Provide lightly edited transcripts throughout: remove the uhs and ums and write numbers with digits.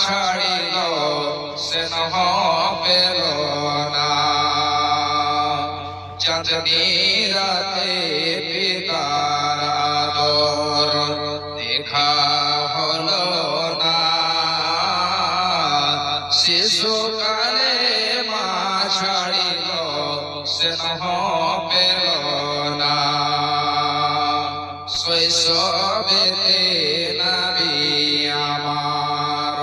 ছাড়িল স্নেহ পেল না। চাঁদনি রাতে পিতার আদর দেখা হলো না। শিশুকালে মা ছাড়িল স্নেহ পেল না। শৈশবেতে নবী আমার,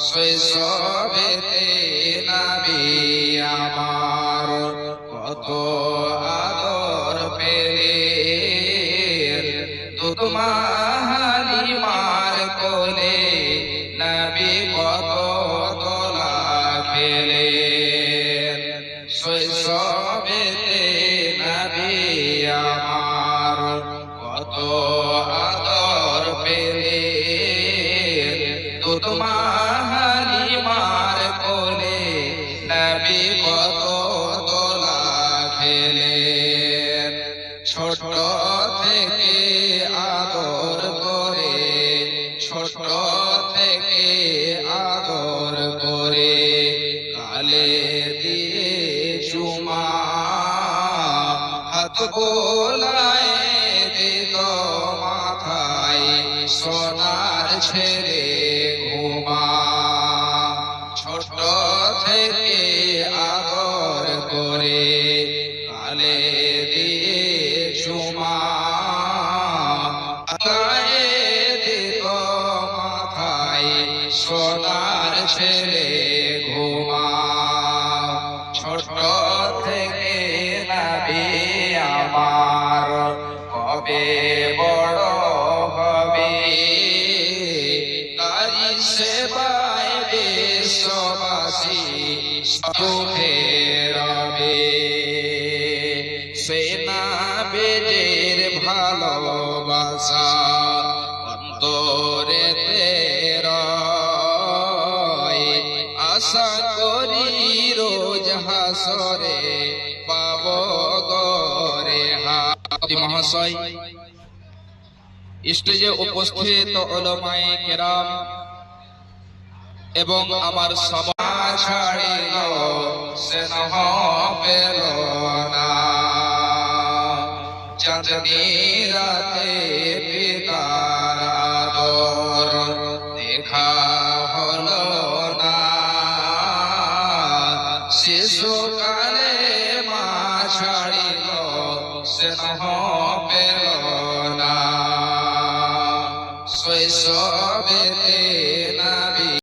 শৈশবেতে নবী আমার কত আদর পেলেন। দুধ মা হালিমার কোলে নবী কত দোলা খেলেন। শৈশবেতে নবী আমার কত আদর পেলেন। দুধ মা হালিমার কোলে নবী কত দোলা খেলেন। ছোট থেকে আদর করে, ছোট থেকে আদর করে গালে দিয়ে চুমা, হাত বোলায় দিত মাথায় সোনার ছেলে ঘুমা। ছোট থেকে আদর করে গালে দিয়ে চুমা, গায়ে দিত মাথায় সোনার ছেলে ঘুমা। ছোট থেকে নবী আমার কবে বড় হবে, তারি সেবায় বিশ্ববাসী সুখে রবে। সে নবীর ভালোবাসা অন্তরেতে রয়, আশা করি রোজ হাসরে পাব গরে হাদি। মহাশয়, স্টেজে উপস্থিত উলামায়ে কেরাম এবং আমার সমাজ ছাড়িল স্নেহ পেল না। চাঁদনি রাতে